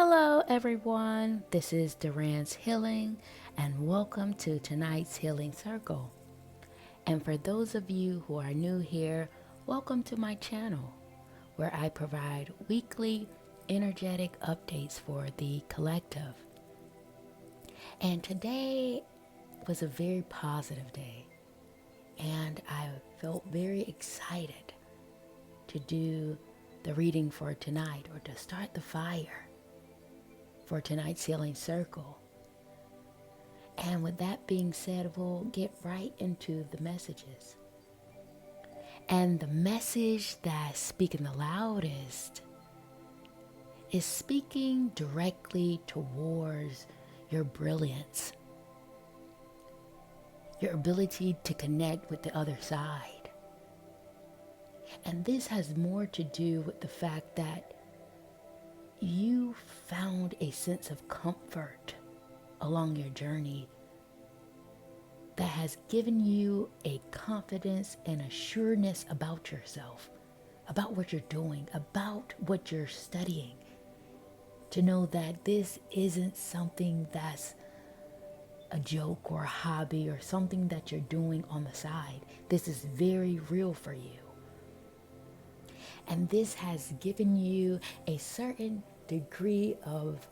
Hello, everyone. This is Duran's Healing, and welcome to tonight's Healing Circle. And for those of you who are new here, welcome to my channel, where I provide weekly energetic updates for the collective. And today was a very positive day, and I felt very excited to do the reading for tonight, or to start the fire for tonight's Healing Circle. And with that being said, we'll get right into the messages. And the message that's speaking the loudest is speaking directly towards your brilliance, your ability to connect with the other side. And this has more to do with the fact that you found a sense of comfort along your journey that has given you a confidence and assuredness about yourself, about what you're doing, about what you're studying, to know that this isn't something that's a joke or a hobby or something that you're doing on the side. This is very real for you. And this has given you a certain degree of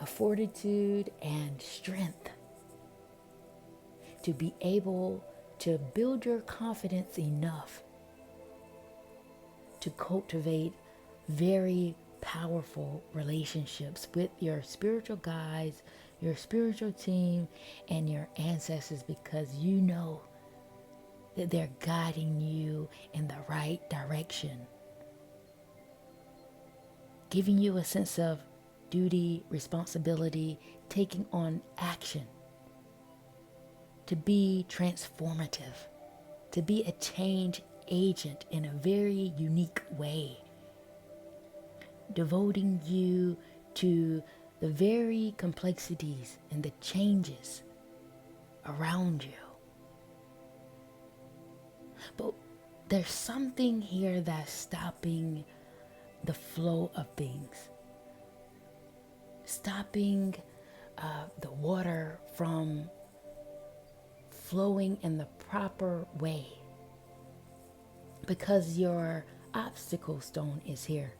fortitude and strength to be able to build your confidence enough to cultivate very powerful relationships with your spiritual guides, your spiritual team, and your ancestors, because you know that they're guiding you in the right direction, giving you a sense of duty, responsibility, taking on action, to be transformative, to be a change agent in a very unique way, devoting you to the very complexities and the changes around you. But there's something here that's stopping the flow of things, stopping the water from flowing in the proper way, because your obstacle stone is here.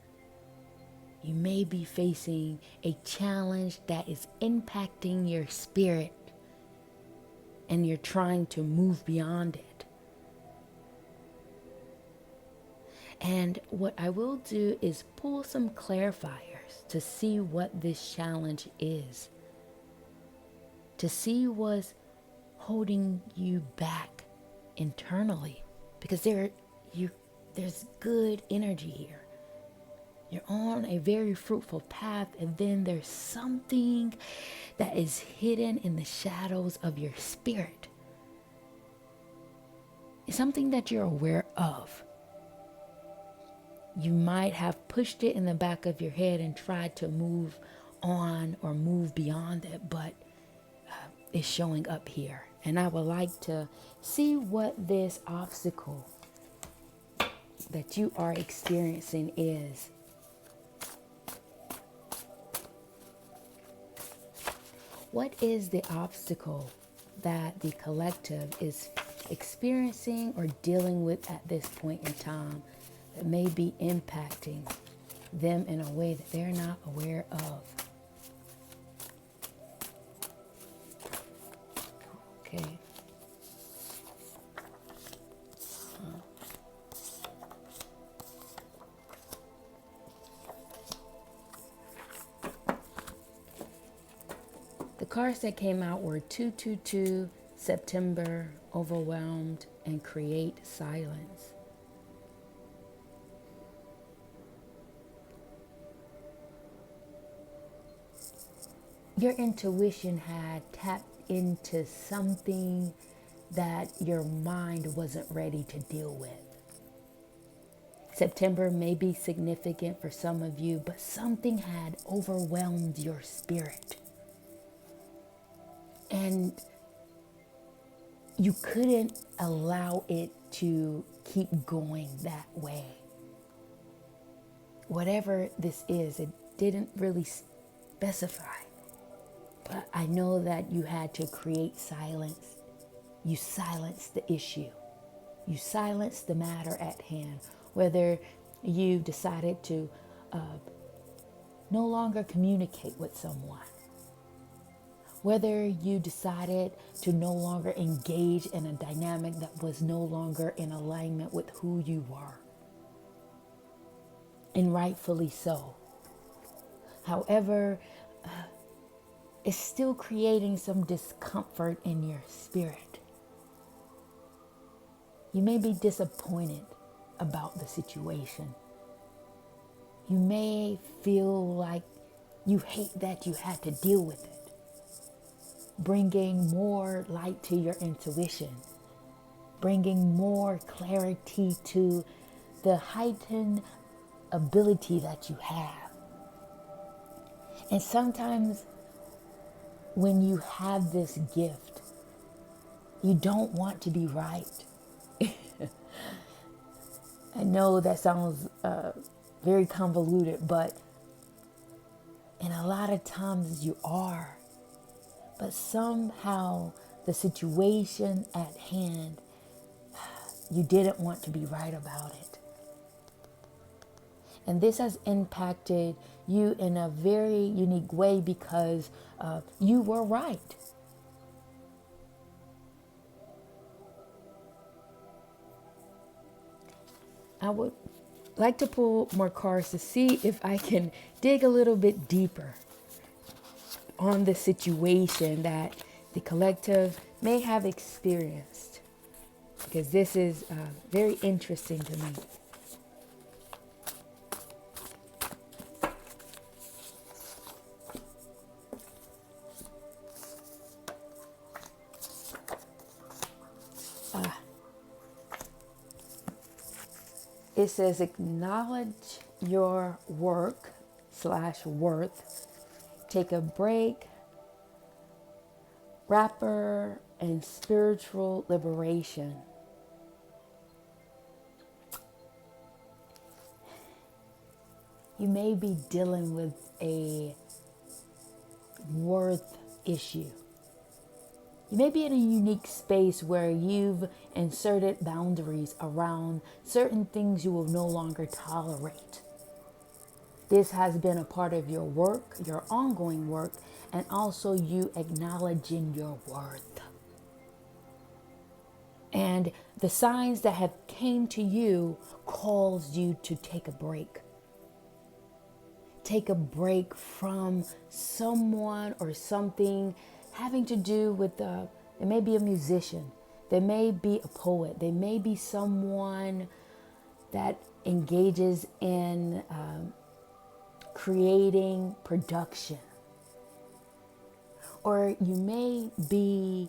You may be facing a challenge that is impacting your spirit, and you're trying to move beyond it. And what I will do is pull some clarifiers to see what this challenge is, to see what's holding you back internally, because there's good energy here. You're on a very fruitful path, and then there's something that is hidden in the shadows of your spirit. It's something that you're aware of. You might have pushed it in the back of your head and tried to move on or move beyond it, but it's showing up here. And I would like to see what this obstacle that you are experiencing is. What is the obstacle that the collective is experiencing or dealing with at this point in time that may be impacting them in a way that they're not aware of? Okay. The cards that came out were 222, September, overwhelmed, and create silence. Your intuition had tapped into something that your mind wasn't ready to deal with. September may be significant for some of you, but something had overwhelmed your spirit. And you couldn't allow it to keep going that way. Whatever this is, didn't really specify. But I know that you had to create silence. You silenced the issue. You silenced the matter at hand. Whether you decided to no longer communicate with someone. Whether you decided to no longer engage in a dynamic that was no longer in alignment with who you were. And rightfully so. However, it's still creating some discomfort in your spirit. You may be disappointed about the situation. You may feel like you hate that you had to deal with it, bringing more light to your intuition, bringing more clarity to the heightened ability that you have. And sometimes when you have this gift, you don't want to be right. I know that sounds very convoluted, but and a lot of times you are. But somehow the situation at hand, you didn't want to be right about it. And this has impacted you in a very unique way because you were right. I would like to pull more cards to see if I can dig a little bit deeper on the situation that the collective may have experienced, because this is very interesting to me. It says acknowledge your work/worth, take a break, rapper, and spiritual liberation. You may be dealing with a worth issue. You may be in a unique space where you've inserted boundaries around certain things you will no longer tolerate. This has been a part of your work, your ongoing work, and also you acknowledging your worth. And the signs that have came to you calls you to take a break. Take a break from someone or something having to do with it may be a musician, there may be a poet, there may be someone that engages in creating production. Or you may be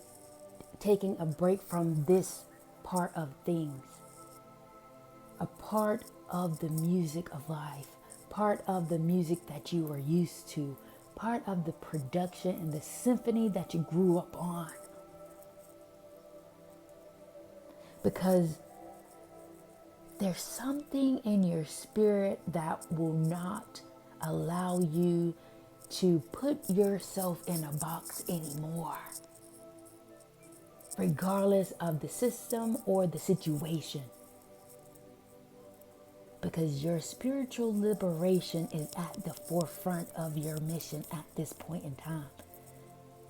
taking a break from this part of things, a part of the music of life, part of the music that you are used to, part of the production and the symphony that you grew up on. Because there's something in your spirit that will not allow you to put yourself in a box anymore, regardless of the system or the situation. Because your spiritual liberation is at the forefront of your mission at this point in time.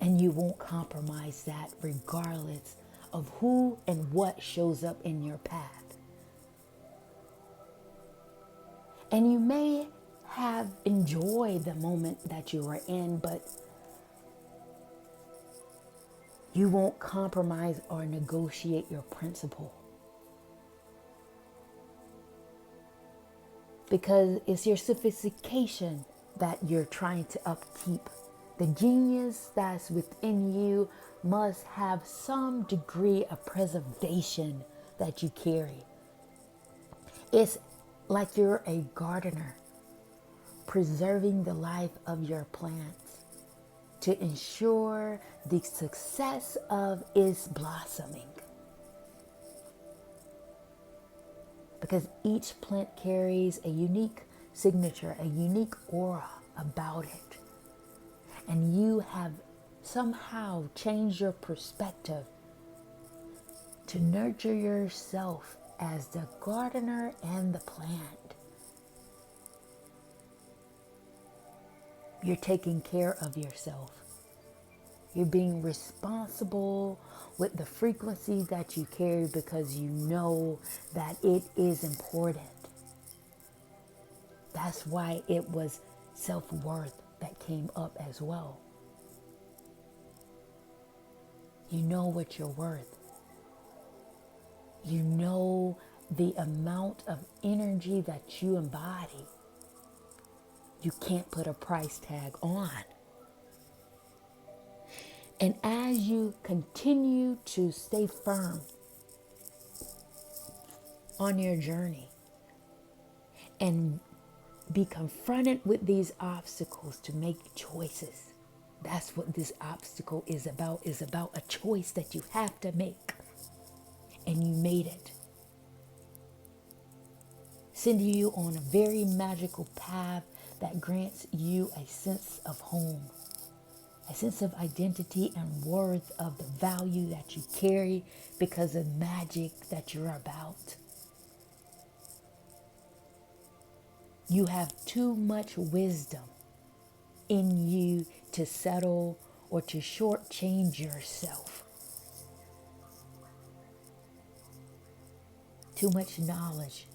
And you won't compromise that regardless of who and what shows up in your path. And you may have enjoyed the moment that you were in, but you won't compromise or negotiate your principle. Because it's your sophistication that you're trying to upkeep. The genius that's within you must have some degree of preservation that you carry. It's like you're a gardener, preserving the life of your plants to ensure the success of its blossoming. Because each plant carries a unique signature, a unique aura about it. And you have somehow changed your perspective to nurture yourself as the gardener and the plant. You're taking care of yourself. You're being responsible with the frequency that you carry because you know that it is important. That's why it was self-worth that came up as well. You know what you're worth. You know the amount of energy that you embody. You can't put a price tag on. And as you continue to stay firm on your journey and be confronted with these obstacles to make choices, that's what this obstacle is about a choice that you have to make. And you made it. Sending you on a very magical path that grants you a sense of home, a sense of identity and worth of the value that you carry because of magic that you're about. You have too much wisdom in you to settle or to shortchange yourself. Too much knowledge.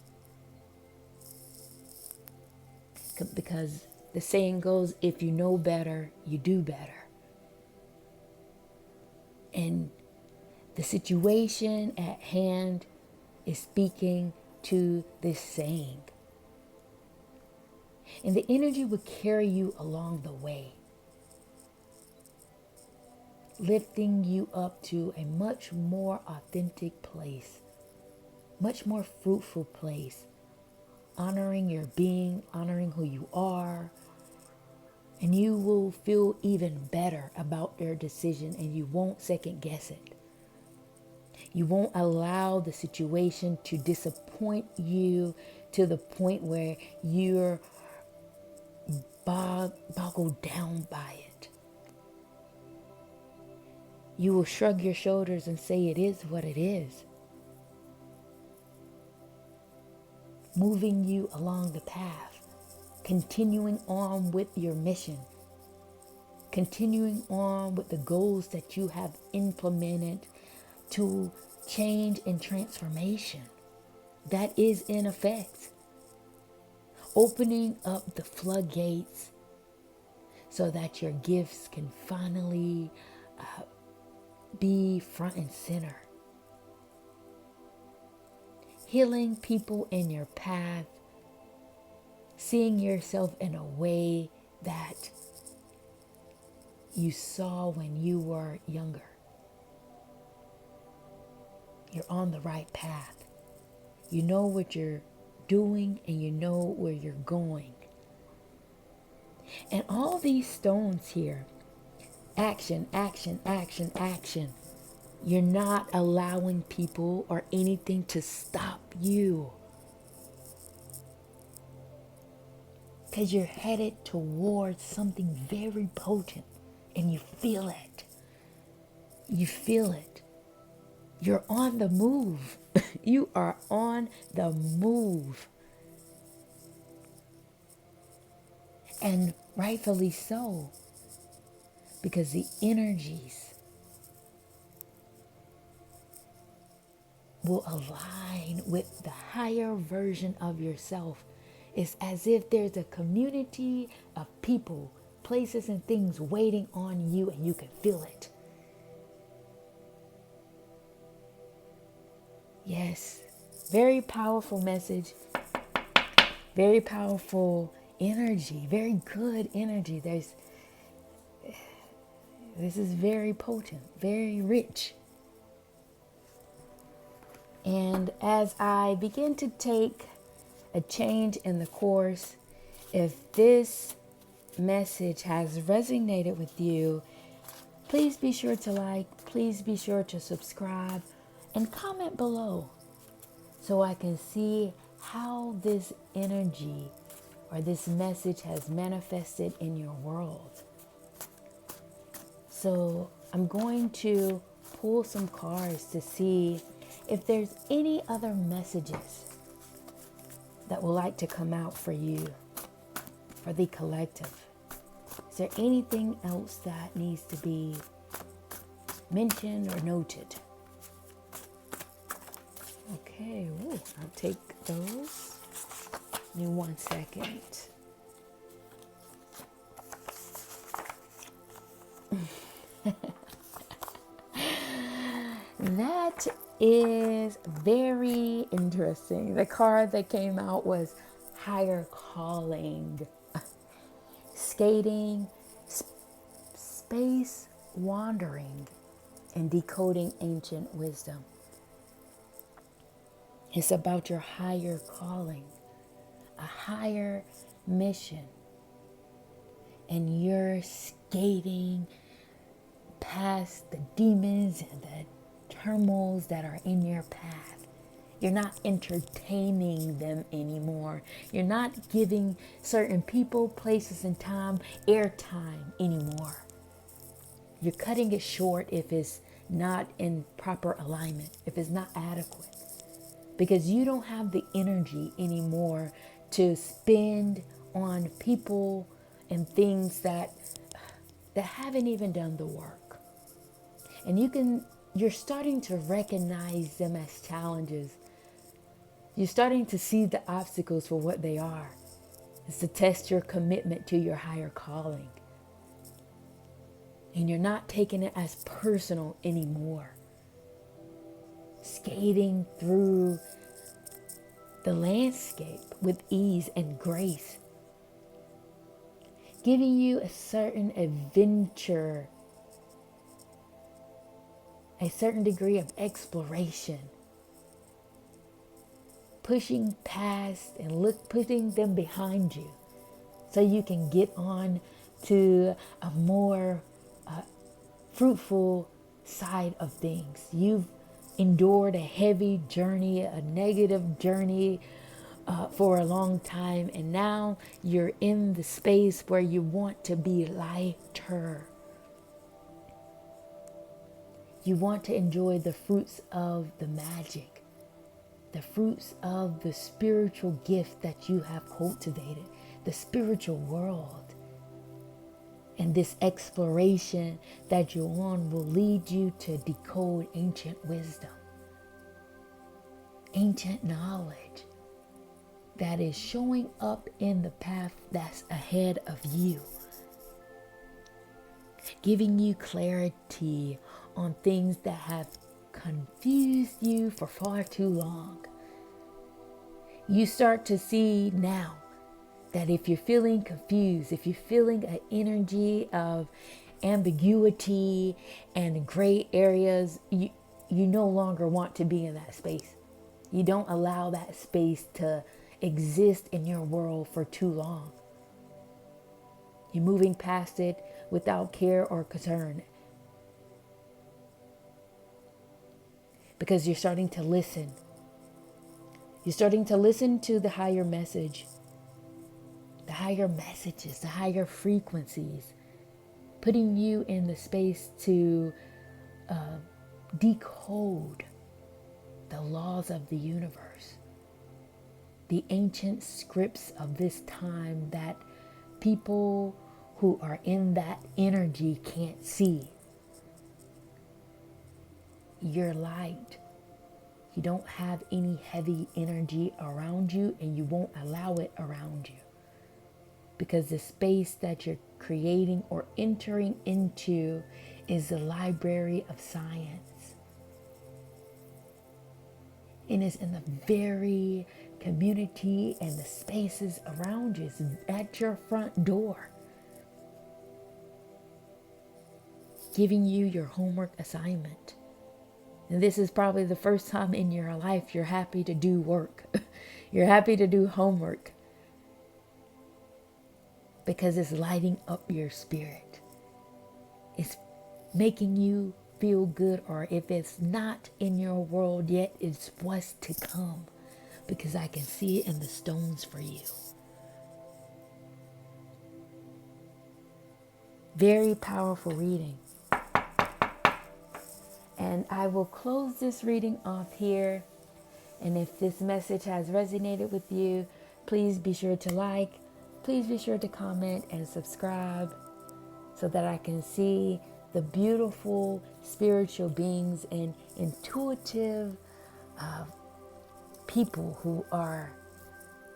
Because the saying goes, if you know better, you do better. And the situation at hand is speaking to this saying. And the energy will carry you along the way, lifting you up to a much more authentic place, much more fruitful place, honoring your being, honoring who you are, and you will feel even better about your decision and you won't second guess it. You won't allow the situation to disappoint you to the point where you're boggled down by it. You will shrug your shoulders and say it is what it is, moving you along the path, continuing on with your mission, continuing on with the goals that you have implemented to change and transformation that is in effect. Opening up the floodgates so that your gifts can finally be front and center. Healing people in your path, seeing yourself in a way that you saw when you were younger. You're on the right path. You know what you're doing and you know where you're going. And all these stones here, action, action, action, action. You're not allowing people or anything to stop you. Because you're headed towards something very potent and you feel it. You feel it. You're on the move. You are on the move. And rightfully so. Because the energies will align with the higher version of yourself. It's as if there's a community of people, places, and things waiting on you, and you can feel it. Yes, very powerful message, very powerful energy, very good energy. This is very potent, very rich. And as I begin to take a change in the course, if this message has resonated with you, please be sure to like, please be sure to subscribe, and comment below so I can see how this energy or this message has manifested in your world. So I'm going to pull some cards to see if there's any other messages that would like to come out for you, for the collective. Is there anything else that needs to be mentioned or noted? Okay, I'll take those. Give me 1 second. That is very interesting. The card that came out was higher calling, skating, space wandering, and decoding ancient wisdom. It's about your higher calling, a higher mission, and you're skating past the demons and the turmoils that are in your path. You're not entertaining them anymore. You're not giving certain people, places, and time airtime anymore. You're cutting it short if it's not in proper alignment, if it's not adequate. Because you don't have the energy anymore to spend on people and things that haven't even done the work. And you're starting to recognize them as challenges. You're starting to see the obstacles for what they are. It's to test your commitment to your higher calling. And you're not taking it as personal anymore. Skating through the landscape with ease and grace. Giving you a certain adventure, a certain degree of exploration. Pushing past and putting them behind you so you can get on to a more fruitful side of things. You've endured a heavy journey, a negative journey for a long time, and now you're in the space where you want to be lighter. You want to enjoy the fruits of the magic, the fruits of the spiritual gift that you have cultivated, the spiritual world. And this exploration that you're on will lead you to decode ancient wisdom, ancient knowledge that is showing up in the path that's ahead of you, giving you clarity on things that have confused you for far too long. You start to see now that if you're feeling confused, if you're feeling an energy of ambiguity and gray areas, you no longer want to be in that space. You don't allow that space to exist in your world for too long. You're moving past it without care or concern. Because you're starting to listen. You're starting to listen to the higher message, the higher messages, the higher frequencies, putting you in the space to decode the laws of the universe, the ancient scripts of this time that people who are in that energy can't see. You're light. You don't have any heavy energy around you, and you won't allow it around you. Because the space that you're creating or entering into is the library of science. And it's in the very community and the spaces around you. It's at your front door. Giving you your homework assignment. And this is probably the first time in your life you're happy to do work. You're happy to do homework. Because it's lighting up your spirit. It's making you feel good, or if it's not in your world yet, it's what's to come. Because I can see it in the stones for you. Very powerful reading. And I will close this reading off here. And if this message has resonated with you, please be sure to like, please be sure to comment and subscribe so that I can see the beautiful spiritual beings and intuitive people who are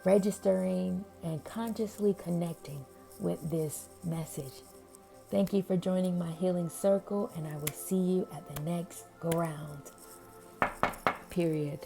registering and consciously connecting with this message. Thank you for joining my healing circle, and I will see you at the next go round. Period.